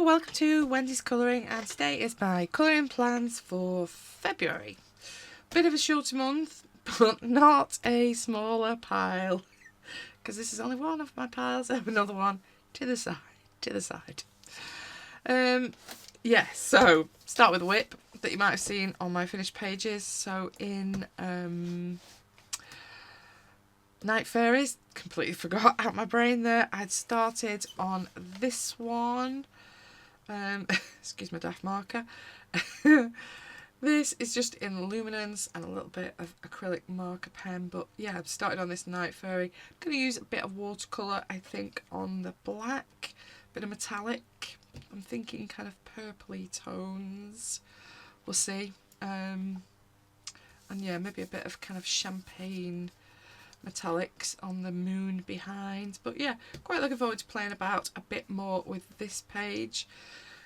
welcome to Wendy's Colouring, and today is my colouring plans for February. Bit of a shorter month, but not a smaller pile, because this is only one of my piles. I have another one to the side. So start with a whip that you might have seen on my finished pages. So in Night Fairies, completely forgot out my brain there. I'd started on this one. Excuse my daft marker. This is just in luminance and a little bit of acrylic marker pen, but yeah, I've started on this Night Fairy. I'm going to use a bit of watercolour, I think, on the black, bit of metallic. I'm thinking kind of purpley tones. We'll see. And yeah, maybe a bit of kind of champagne metallics on the moon behind. But yeah, quite looking forward to playing about a bit more with this page,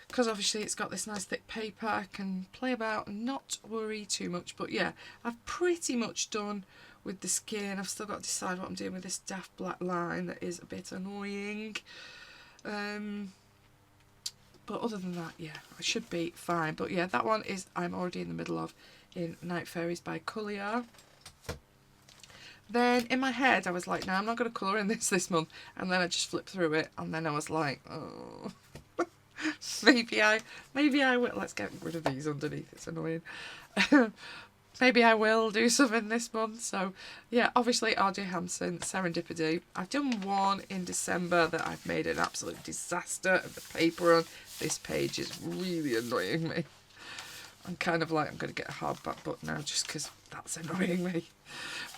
because obviously it's got this nice thick paper. I can play about and not worry too much. But yeah, I've pretty much done with the skin. I've still got to decide what I'm doing with this daft black line that is a bit annoying. But other than that, yeah, I should be fine. But yeah, that one is I'm already in the middle of in Night Fairies by Collier. Then in my head I was like, no, I'm not going to colour in this month. And then I just flipped through it, and then I was like, oh, maybe I will. Let's get rid of these underneath, it's annoying. Maybe I will do something this month. So yeah, obviously R.J. Hampson, Serendipity. I've done one in December that I've made an absolute disaster of the paper on. This page is really annoying me. I'm kind of like, I'm going to get a hardback book now just because that's annoying me.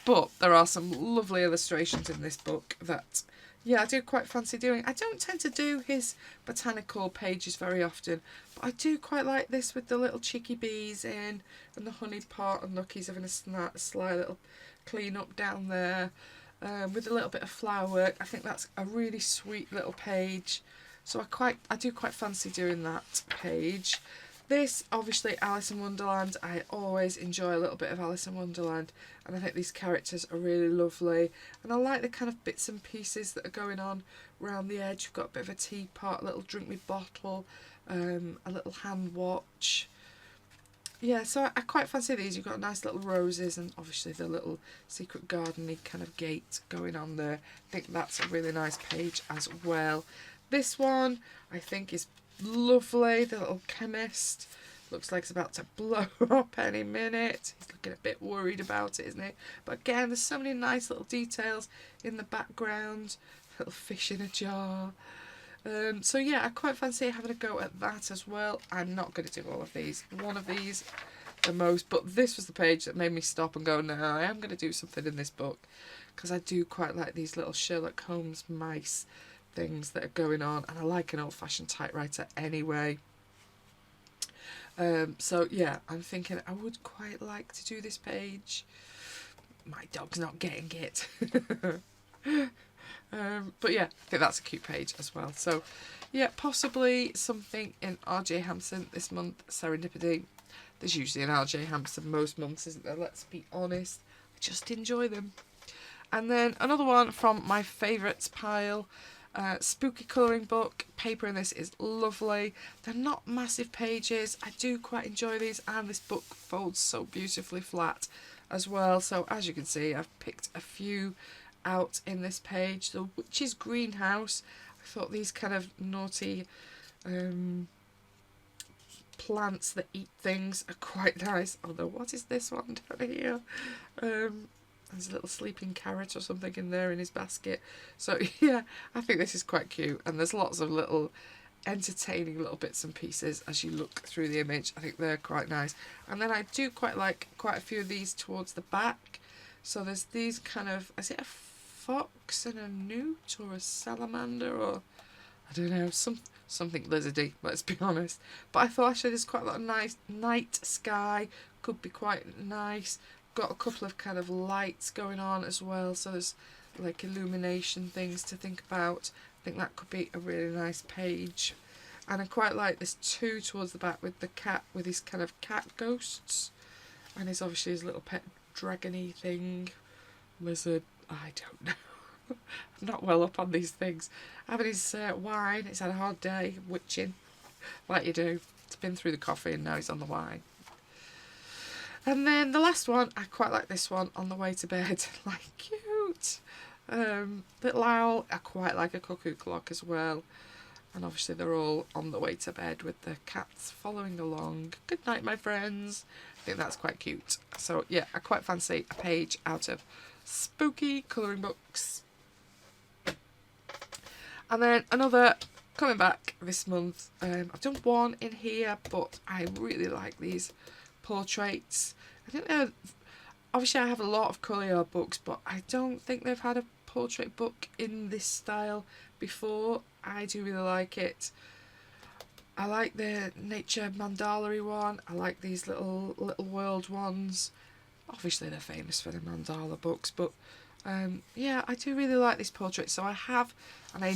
But there are some lovely illustrations in this book that, yeah, I do quite fancy doing. I don't tend to do his botanical pages very often, but I do quite like this with the little cheeky bees in and the honey pot, and look, he's having a sly little clean up down there with a little bit of flower work. I think that's a really sweet little page. So I do quite fancy doing that page. This, obviously, Alice in Wonderland. I always enjoy a little bit of Alice in Wonderland, and I think these characters are really lovely. And I like the kind of bits and pieces that are going on around the edge. You've got a bit of a teapot, a little drink me bottle, a little hand watch. Yeah, so I quite fancy these. You've got nice little roses and obviously the little secret garden-y kind of gate going on there. I think that's a really nice page as well. This one I think is lovely. The little chemist looks like it's about to blow up any minute. He's looking a bit worried about it, isn't he? But again, there's so many nice little details in the background. Little fish in a jar. So yeah, I quite fancy having a go at that as well. I'm not going to do all of these. One of these the most, but this was the page that made me stop and go, no, I am going to do something in this book, because I do quite like these little Sherlock Holmes mice things that are going on, and I like an old-fashioned typewriter anyway. So yeah, I'm thinking I would quite like to do this page. My dog's not getting it. But yeah, I think that's a cute page as well. So yeah, possibly something in R.J. Hampson this month. Serendipity. There's usually an R.J. Hampson most months, isn't there? Let's be honest. I just enjoy them. And then another one from my favourites pile. Spooky colouring book. Paper in this is lovely. They're not massive pages. I do quite enjoy these, and this book folds so beautifully flat as well. So as you can see, I've picked a few out in this page. The Witch's Greenhouse. I thought these kind of naughty plants that eat things are quite nice. Although, what is this one down here? There's a little sleeping carrot or something in there in his basket. So yeah, I think this is quite cute, and there's lots of little entertaining little bits and pieces as you look through the image. I think they're quite nice. And then I do quite like quite a few of these towards the back. So there's these kind of, is it a fox and a newt or a salamander, or I don't know, something lizardy, let's be honest. But I thought actually there's quite a lot of nice night sky, could be quite nice. Got a couple of kind of lights going on as well, so there's like illumination things to think about. I think that could be a really nice page. And I quite like this too towards the back with the cat, with his kind of cat ghosts, and his obviously his little pet dragony thing, lizard, I don't know. I'm not well up on these things. Having his wine, he's had a hard day witching. like you do. It's been through the coffee and now he's on the wine. And then the last one, I quite like this one, On the Way to Bed. Like, cute. Little owl. I quite like a cuckoo clock as well. And obviously they're all on the way to bed with the cats following along. Good night, my friends. I think that's quite cute. So yeah, I quite fancy a page out of spooky colouring books. And then another coming back this month. I've done one in here, but I really like these portraits. I don't know, obviously I have a lot of Courier books, but I don't think they've had a portrait book in this style before. I do really like it. I like the nature mandala-y one. I like these little world ones. Obviously they're famous for the mandala books, but yeah, I do really like these portraits. So I have, and I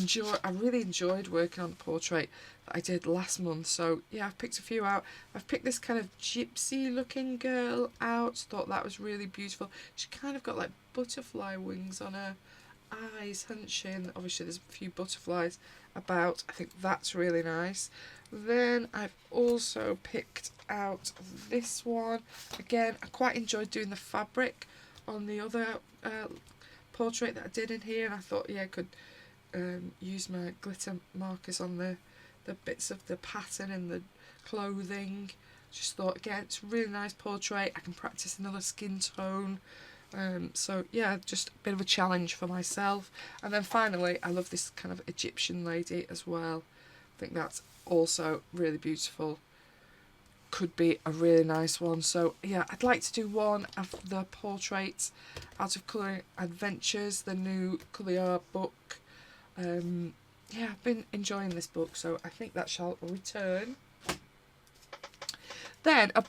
really enjoyed working on the portrait that I did last month. So yeah, I've picked a few out. I've picked this kind of gypsy looking girl out. Thought that was really beautiful. She kind of got like butterfly wings on her eyes, hasn't she? And obviously there's a few butterflies about. I think that's really nice. Then I've also picked out this one. Again, I quite enjoyed doing the fabric on the other portrait that I did in here, and I thought, yeah, I could use my glitter markers on the bits of the pattern and the clothing. Just thought, again, it's a really nice portrait. I can practice another skin tone. So yeah, just a bit of a challenge for myself. And then finally, I love this kind of Egyptian lady as well. I think that's also really beautiful. Could be a really nice one. So yeah, I'd like to do one of the portraits out of Colouring Adventures, the new Courier book. Yeah, I've been enjoying this book, so I think that shall return. Then a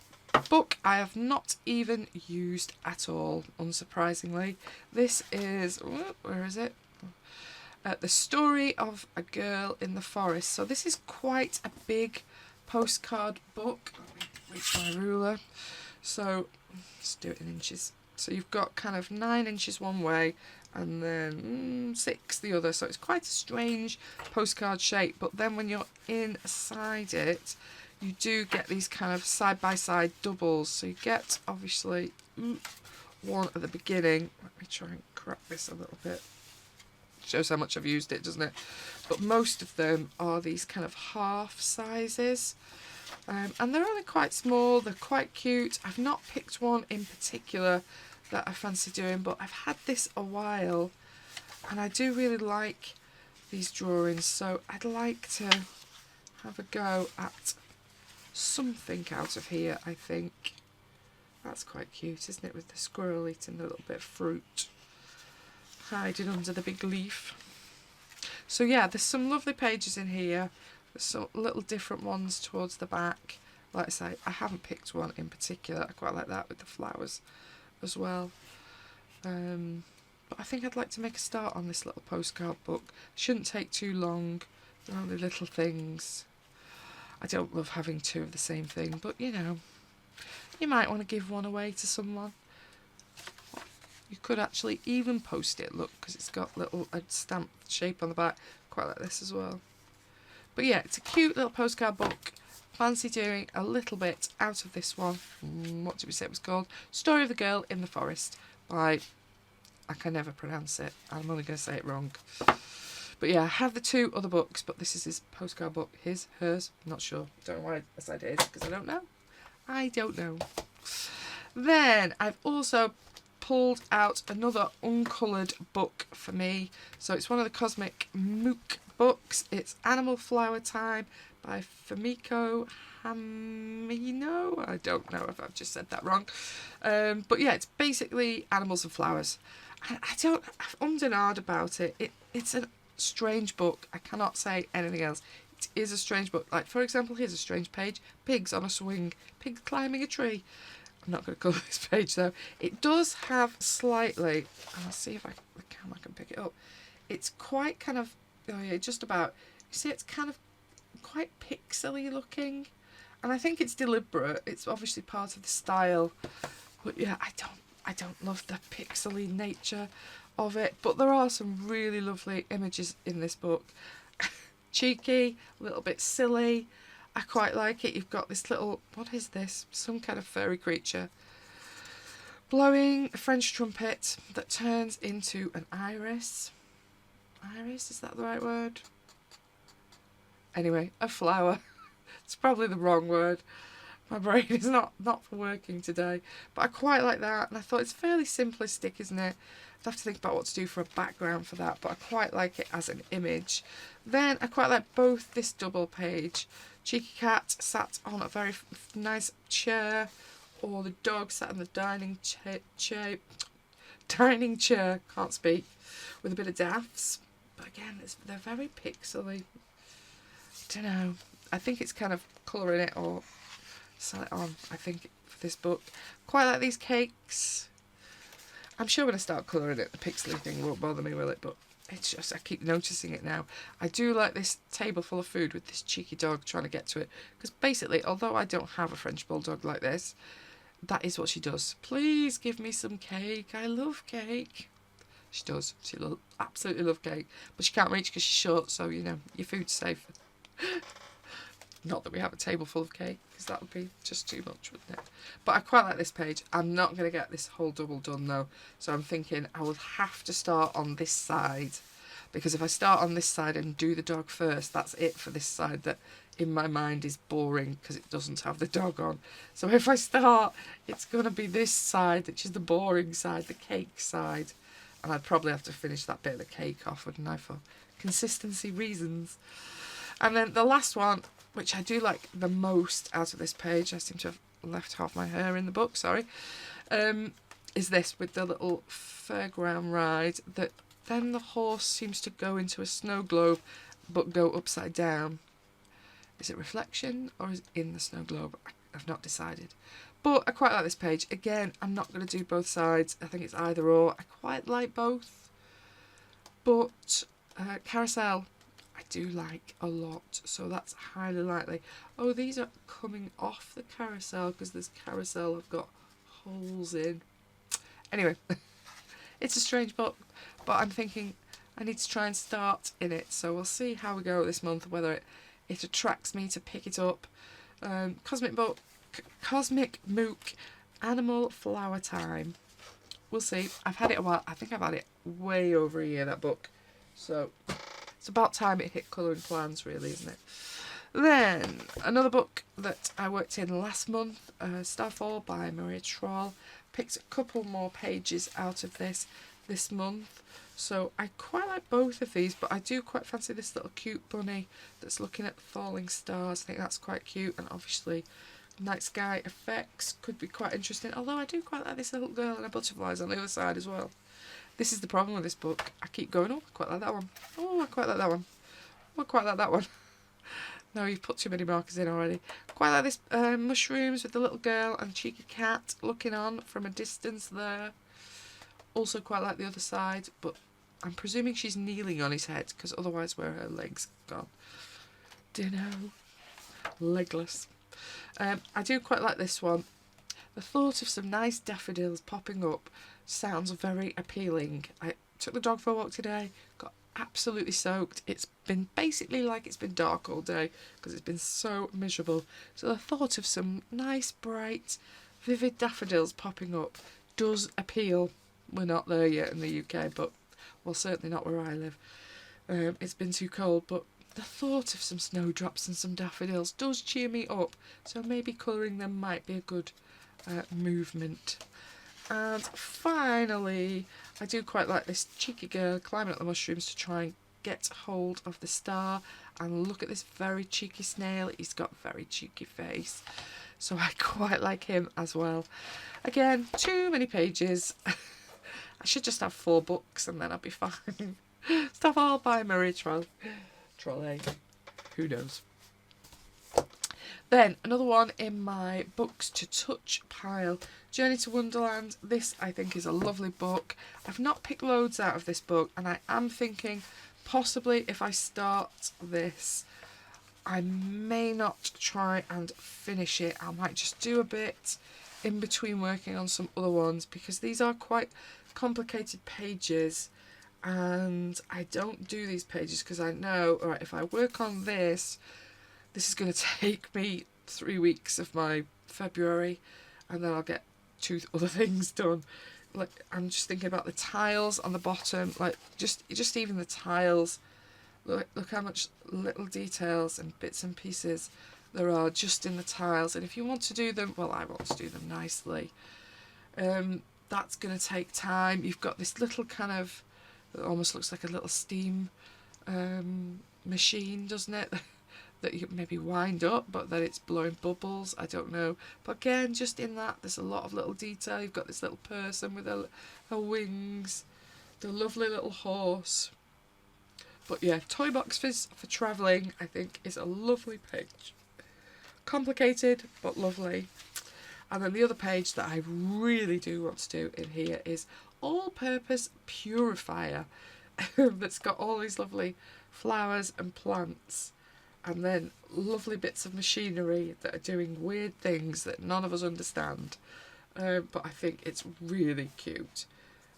book I have not even used at all, unsurprisingly. This is, where is it? The Story of a Girl in the Forest. So this is quite a big postcard book. Let me reach my ruler. So let's do it in inches. So you've got kind of 9 inches one way and then 6 the other. So it's quite a strange postcard shape. But then when you're inside it, you do get these kind of side-by-side doubles. So you get, obviously, one at the beginning. Let me try and crack this a little bit. Shows how much I've used it, doesn't it? But most of them are these kind of half sizes. And they're only quite small. They're quite cute. I've not picked one in particular that I fancy doing, but I've had this a while. And I do really like these drawings. So I'd like to have a go at something out of here, I think. That's quite cute, isn't it, with the squirrel eating a little bit of fruit, hiding under the big leaf. So yeah, there's some lovely pages in here. There's some little different ones towards the back. Like I say, I haven't picked one in particular. I quite like that with the flowers as well. But I think I'd like to make a start on this little postcard book. Shouldn't take too long. They're only little things. I don't love having 2 of the same thing, but you know, you might want to give one away to someone. You could actually even post it, look, because it's got a stamped shape on the back. Quite like this as well. But yeah, it's a cute little postcard book. Fancy doing a little bit out of this one. What did we say it was called? Story of the Girl in the Forest by, I can never pronounce it. I'm only going to say it wrong. But yeah, I have the 2 other books, but this is his postcard book. His, hers, not sure. Don't know why I said it is, because I don't know. I don't know. Then I've also pulled out another uncoloured book for me. So it's one of the Cosmic Mook books. It's Animal Flower Time by Fumiko Hamino. I don't know if I've just said that wrong. But yeah, it's basically animals and flowers. I'm ummed and ahed about it. It's a strange book. I cannot say anything else. It is a strange book. Like, for example, here's a strange page. Pigs on a swing. Pigs climbing a tree. I'm not going to colour this page though. It does have slightly, I'll see if the camera can pick it up. It's quite kind of, oh yeah, just about, you see it's kind of quite pixely looking. And I think it's deliberate. It's obviously part of the style. But yeah, I don't love the pixely nature of it. But there are some really lovely images in this book. Cheeky, a little bit silly. I quite like it. You've got this little, what is this? Some kind of furry creature blowing a French trumpet that turns into an iris. Iris, is that the right word? Anyway, a flower. It's probably the wrong word. My brain is not working today. But I quite like that, and I thought it's fairly simplistic, isn't it? I'd have to think about what to do for a background for that, but I quite like it as an image. Then I quite like both this double page. Cheeky cat sat on a very nice chair, or the dog sat in the dining chair, can't speak, with a bit of daffs. But again, they're very pixely. Don't know. I think it's kind of colouring it or sell it on, I think, for this book. Quite like these cakes. I'm sure when I start colouring it, the pixely thing won't bother me, will it? But it's just, I keep noticing it now. I do like this table full of food with this cheeky dog trying to get to it. Because basically, although I don't have a French bulldog like this, that is what she does. Please give me some cake. I love cake. She does. She absolutely love cake. But she can't reach because she's short, so, you know, your food's safe. Not that we have a table full of cake, because that would be just too much, wouldn't it? But I quite like this page. I'm not going to get this whole double done, though. So I'm thinking I will have to start on this side. Because if I start on this side and do the dog first, that's it for this side that in my mind is boring because it doesn't have the dog on. So if I start, it's going to be this side, which is the boring side, the cake side. And I'd probably have to finish that bit of the cake off, wouldn't I, for consistency reasons. And then the last one, which I do like the most out of this page, I seem to have left half my hair in the book, sorry, is this with the little fairground ride that then the horse seems to go into a snow globe but go upside down. Is it reflection or is it in the snow globe? I've not decided. But I quite like this page. Again, I'm not going to do both sides. I think it's either or. I quite like both. But carousel, I do like a lot. So that's highly likely. Oh, these are coming off the carousel because this carousel I've got holes in. Anyway, it's a strange book. But I'm thinking I need to try and start in it. So we'll see how we go this month, whether it attracts me to pick it up. Cosmic Mook, Animal Flower Time. We'll see. I've had it a while. I think I've had it way over a year, that book. So it's about time it hit colouring plans, really, isn't it? Then another book that I worked in last month, Starfall by Maria Troll. Picked a couple more pages out of this month. So I quite like both of these, but I do quite fancy this little cute bunny that's looking at the falling stars. I think that's quite cute, and obviously night sky effects could be quite interesting, although I do quite like this little girl and her butterflies on the other side as well. This is the problem with this book. I keep going, oh, I quite like that one. Oh, I quite like that one. Oh, I quite like that one. No, you've put too many markers in already. Quite like this mushrooms with the little girl and cheeky cat looking on from a distance there. Also quite like the other side, but I'm presuming she's kneeling on his head, because otherwise where are her legs gone? Dunno. Legless. I do quite like this one. The thought of some nice daffodils popping up sounds very appealing. I took the dog for a walk today, got absolutely soaked. It's been basically like it's been dark all day because it's been so miserable. So the thought of some nice, bright, vivid daffodils popping up does appeal. We're not there yet in the UK, but well, certainly not where I live. It's been too cold, but the thought of some snowdrops and some daffodils does cheer me up, so maybe colouring them might be a good movement. And finally, I do quite like this cheeky girl climbing up the mushrooms to try and get hold of the star. And look at this very cheeky snail. He's got a very cheeky face, so I quite like him as well. Again, too many pages. I should just have 4 books and then I'll be fine. Stuff all by Marie Trolle. Who knows? Then another one in my books to touch pile, Journey to Wonderland. This I think is a lovely book. I've not picked loads out of this book, and I am thinking possibly if I start this, I may not try and finish it. I might just do a bit in between working on some other ones, because these are quite complicated pages, and I don't do these pages because I know, alright, if I work on this This is going to take me 3 weeks of my February, and then I'll get 2 other things done. Like, I'm just thinking about the tiles on the bottom, like just even the tiles. Look how much little details and bits and pieces there are just in the tiles. And if you want to do them, well, I want to do them nicely, that's going to take time. You've got this little kind of, it almost looks like a little steam machine, doesn't it? That you maybe wind up, but then it's blowing bubbles, I don't know. But again, just in that, there's a lot of little detail. You've got this little person with her wings, the lovely little horse. But yeah, toy boxes for travelling, I think, is a lovely page. Complicated, but lovely. And then the other page that I really do want to do in here is all-purpose purifier. That's got all these lovely flowers and plants, and then lovely bits of machinery that are doing weird things that none of us understand. But I think it's really cute.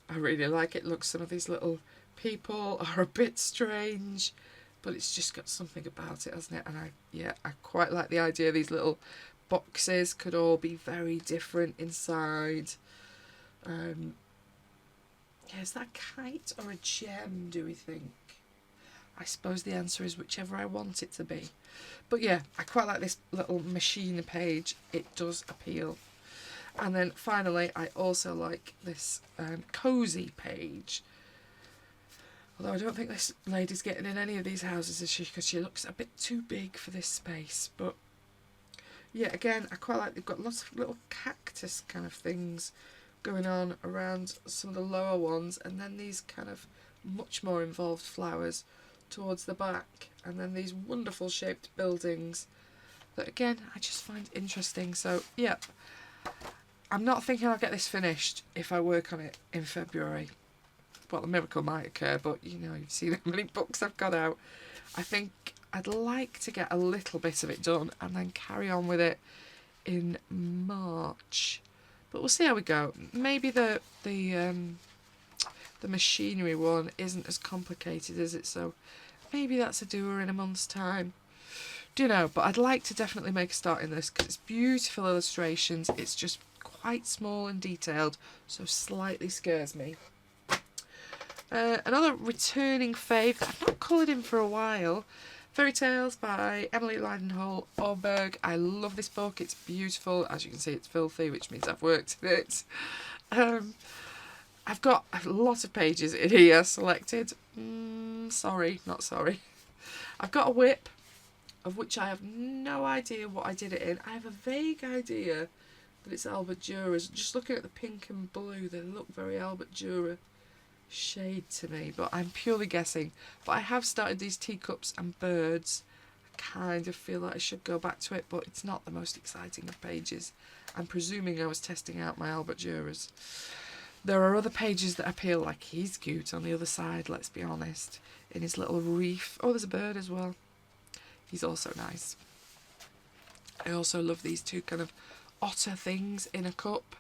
I really like it. Look, some of these little people are a bit strange, but it's just got something about it, hasn't it? And I quite like the idea these little boxes could all be very different inside. Is that a kite or a gem, do we think? I suppose the answer is whichever I want it to be. But yeah, I quite like this little machine page. It does appeal. And then finally, I also like this cosy page. Although I don't think this lady's getting in any of these houses, is she? Because she looks a bit too big for this space. But yeah, again, I quite like, they've got lots of little cactus kind of things going on around some of the lower ones. And then these kind of much more involved flowers towards the back, and then these wonderful shaped buildings that again I just find interesting. So yeah, I'm not thinking I'll get this finished if I work on it in February. Well, a miracle might occur, but you know, you've seen how many books I've got out. I think I'd like to get a little bit of it done and then carry on with it in March, but we'll see how we go. Maybe the machinery one isn't as complicated as it, so maybe that's a doer in a month's time. Do you know, but I'd like to definitely make a start in this because it's beautiful illustrations. It's just quite small and detailed, so slightly scares me. Another returning fave that I've not coloured in for a while, Fairy Tales by Emily Leidenhall Orberg. I love this book. It's beautiful. As you can see, it's filthy, which means I've worked in it. I've got a lot of pages in here selected. Sorry, not sorry. I've got a whip, of which I have no idea what I did it in. I have a vague idea that it's Albert Dürer. Just looking at the pink and blue, they look very Albert Dürer shade to me, but I'm purely guessing. But I have started these teacups and birds. I kind of feel like I should go back to it, but it's not the most exciting of pages. I'm presuming I was testing out my Albert Dürers. There are other pages that appeal, like he's cute on the other side, let's be honest, in his little reef. Oh, there's a bird as well. He's also nice. I also love these two kind of otter things in a cup.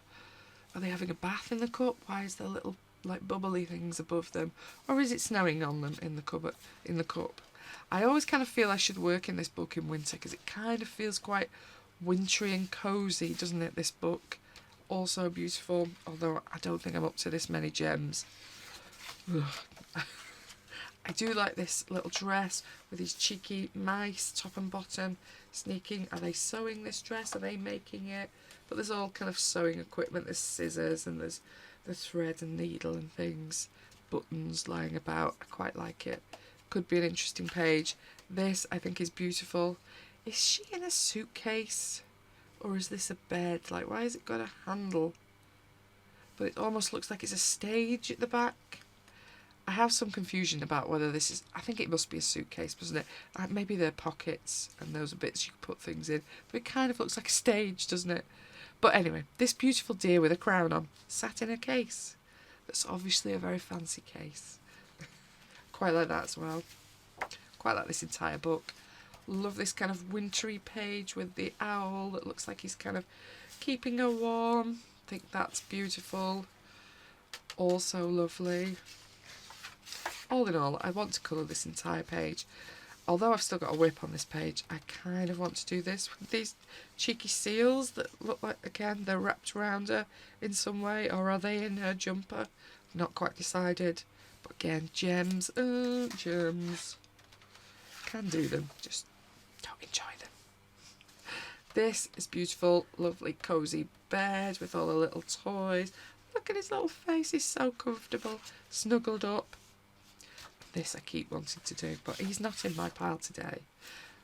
Are they having a bath in the cup? Why is there little like bubbly things above them? Or is it snowing on them in the cup? I always kind of feel I should work in this book in winter because it kind of feels quite wintry and cosy, doesn't it, this book? Also beautiful, although I don't think I'm up to this many gems. I do like this little dress with these cheeky mice, top and bottom, sneaking. Are they sewing this dress? Are they making it? But there's all kind of sewing equipment. There's scissors and there's the thread and needle and things, buttons lying about. I quite like it. Could be an interesting page. This I think is beautiful. Is she in a suitcase? Or is this a bed? Like, why has it got a handle? But it almost looks like it's a stage at the back. I have some confusion about whether this is... I think it must be a suitcase, doesn't it? Maybe they're pockets and those are bits you can put things in. But it kind of looks like a stage, doesn't it? But anyway, this beautiful deer with a crown on, sat in a case. That's obviously a very fancy case. Quite like that as well. Quite like this entire book. Love this kind of wintry page with the owl that looks like he's kind of keeping her warm. I think that's beautiful. Also lovely. All in all, I want to colour this entire page. although I've still got a whip on this page, I kind of want to do this with these cheeky seals that look like, again, they're wrapped around her in some way, or are they in her jumper? Not quite decided. But again, gems, gems. Can do them, just don't enjoy them. This is beautiful, lovely, cosy bed with all the little toys. Look at his little face, he's so comfortable, snuggled up. This I keep wanting to do, but he's not in my pile today.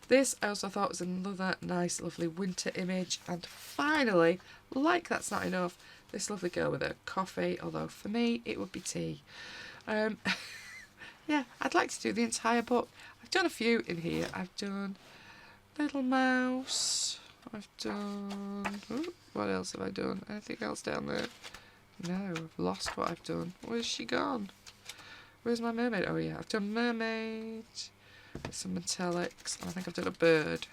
This I also thought was another nice, lovely winter image. And finally, like that's not enough, this lovely girl with her coffee, although for me it would be tea. Yeah, I'd like to do the entire book. I've done a few in here. I've done Little Mouse. I've done... Ooh, what else have I done? Anything else down there? No, I've lost what I've done. Where's she gone? Where's my mermaid? Oh yeah, I've done mermaid. Some metallics. And I think I've done a bird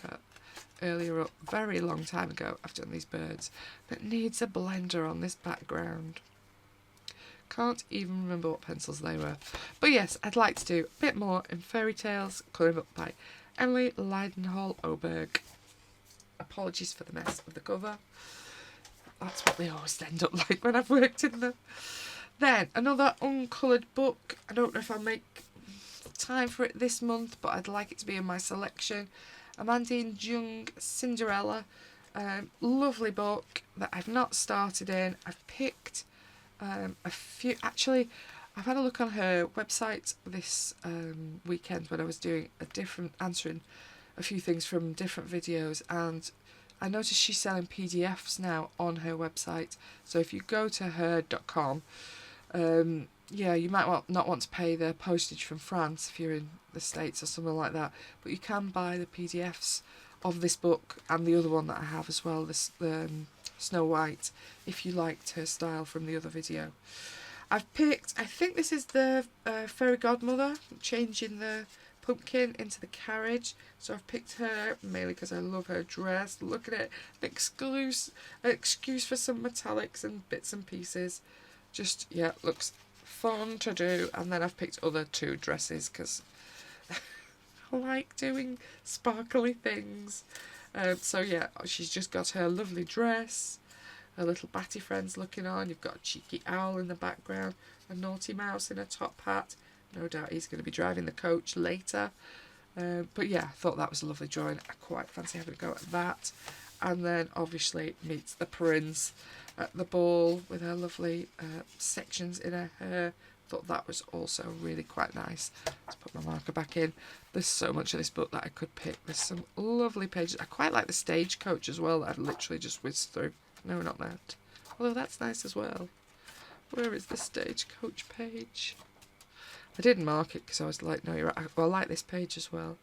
earlier up. Very long time ago I've done these birds. That needs a blender on this background. Can't even remember what pencils they were. But yes, I'd like to do a bit more in Fairy Tales, colouring book by Emily Leidenhall-Oberg. Apologies for the mess of the cover. That's what they always end up like when I've worked in them. Then, another uncoloured book. I don't know if I'll make time for it this month, but I'd like it to be in my selection. Amandine Jung, Cinderella. Lovely book that I've not started in. I've picked a few. Actually, I've had a look on her website this weekend when I was doing answering a few things from different videos, and I noticed she's selling PDFs now on her website. So if you go to her.com, yeah, you might not want to pay the postage from France if you're in the States or something like that, but you can buy the PDFs of this book and the other one that I have as well, this Snow White, if you liked her style from the other video. I've picked, I think this is the Fairy Godmother, changing the pumpkin into the carriage. So I've picked her mainly because I love her dress. Look at it, an excuse for some metallics and bits and pieces. Just, yeah, looks fun to do. And then I've picked other two dresses because I like doing sparkly things. So yeah, she's just got her lovely dress, her little batty friends looking on. You've got a cheeky owl in the background, a naughty mouse in a top hat. No doubt he's going to be driving the coach later. But yeah, I thought that was a lovely drawing. I quite fancy having a go at that. And then obviously meets the prince at the ball with her lovely sections in her hair. Thought that was also really quite nice. Let's put my marker back in. There's so much of this book that I could pick. There's some lovely pages. I quite like the stagecoach as well that I've literally just whizzed through. No, not that. Although that's nice as well. Where is the stagecoach page? I didn't mark it because I was like, no, you're right. Well, I like this page as well,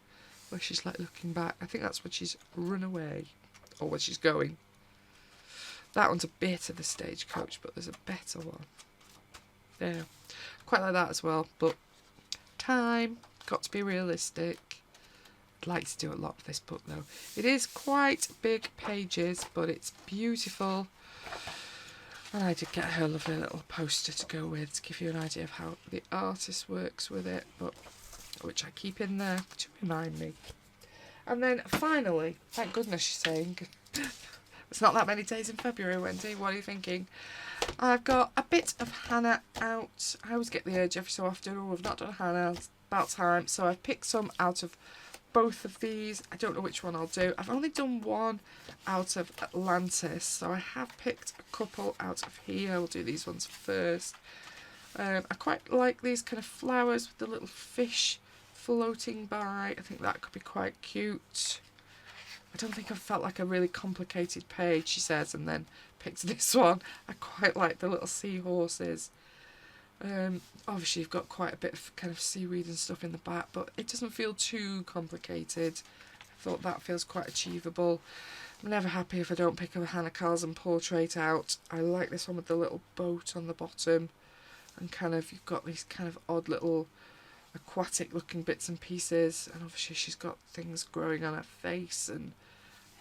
where she's like looking back. I think that's when she's run away, or when she's going. That one's a bit of the stagecoach, but there's a better one. Yeah, quite like that as well, but time, got to be realistic. I'd like to do a lot of this book though. It is quite big pages, but it's beautiful. And I did get her a lovely little poster to go with to give you an idea of how the artist works with it, but which I keep in there to remind me. And then finally, thank goodness she's saying, it's not that many days in February, Wendy, what are you thinking? I've got a bit of Hannah out. I always get the urge every so often, oh, we've not done Hannah, it's about time. So I've picked some out of both of these. I don't know which one I'll do. I've only done one out of Atlantis, so I have picked a couple out of here. We'll do these ones first. I quite like these kind of flowers with the little fish floating by. I think that could be quite cute. I don't think I've felt like a really complicated page, she says, and then picked this one. I quite like the little seahorses. Obviously you've got quite a bit of kind of seaweed and stuff in the back, but it doesn't feel too complicated. I thought that feels quite achievable. I'm never happy if I don't pick a Hannah Carlson portrait out. I like this one with the little boat on the bottom, and kind of you've got these kind of odd little aquatic looking bits and pieces, and obviously she's got things growing on her face, and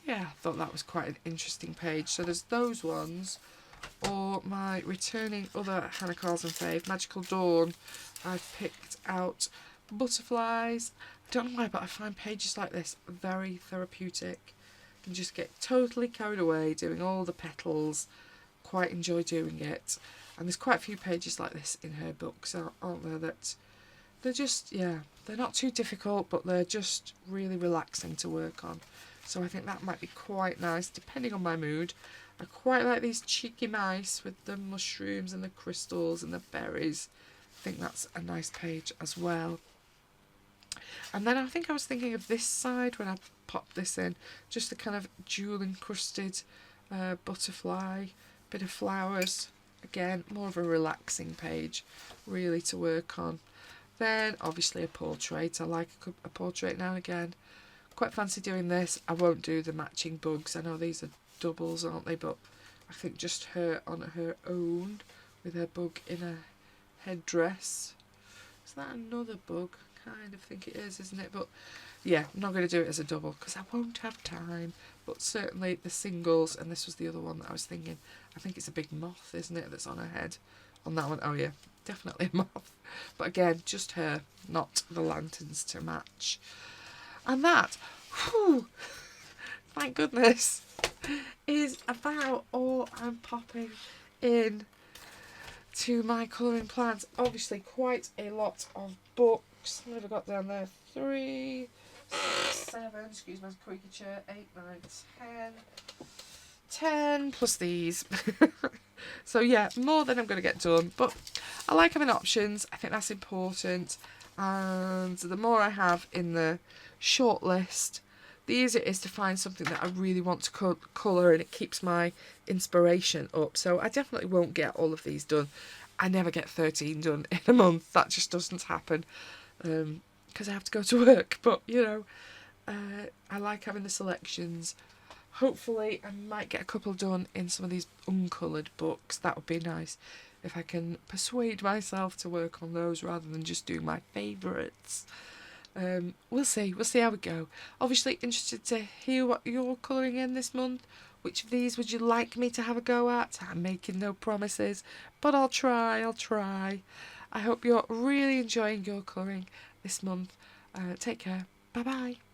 yeah, I thought that was quite an interesting page. So there's those ones. Or my returning other Hannah Carlson fave, Magical Dawn. I've picked out butterflies. I don't know why, but I find pages like this very therapeutic. I can just get totally carried away doing all the petals. Quite enjoy doing it. And there's quite a few pages like this in her books, aren't there, that they're just, yeah, they're not too difficult, but they're just really relaxing to work on. So I think that might be quite nice, depending on my mood. I quite like these cheeky mice with the mushrooms and the crystals and the berries. I think that's a nice page as well. And then I think I was thinking of this side when I popped this in, just the kind of jewel encrusted butterfly, bit of flowers. Again, more of a relaxing page, really to work on. Then obviously a portrait. I like a portrait now and again. Quite fancy doing this. I won't do the matching bugs. I know these are doubles, aren't they? But I think just her on her own with her bug in a headdress. Is that another bug? Kind of think it is, isn't it? But yeah, I'm not going to do it as a double because I won't have time. But certainly the singles, and this was the other one that I was thinking. I think it's a big moth, isn't it, that's on her head. On that one, oh yeah, definitely a moth. But again, just her, not the lanterns to match. And that, whew, thank goodness, is about all I'm popping in to my colouring plans. Obviously quite a lot of books. What have I got down there? 3, 6, 7, excuse my squeaky chair, 8, 9, 10 plus these. So yeah, more than I'm going to get done, but I like having options. I think that's important, and the more I have in the short list, the easier it is to find something that I really want to colour, and it keeps my inspiration up. So I definitely won't get all of these done. I never get 13 done in a month. That just doesn't happen because I have to go to work. But you know, I like having the selections. Hopefully I might get a couple done in some of these uncoloured books. That would be nice if I can persuade myself to work on those rather than just do my favourites. We'll see how we go. Obviously interested to hear what you're colouring in this month. Which of these would you like me to have a go at? I'm making no promises, but I'll try. I hope you're really enjoying your colouring this month. Take care. Bye bye.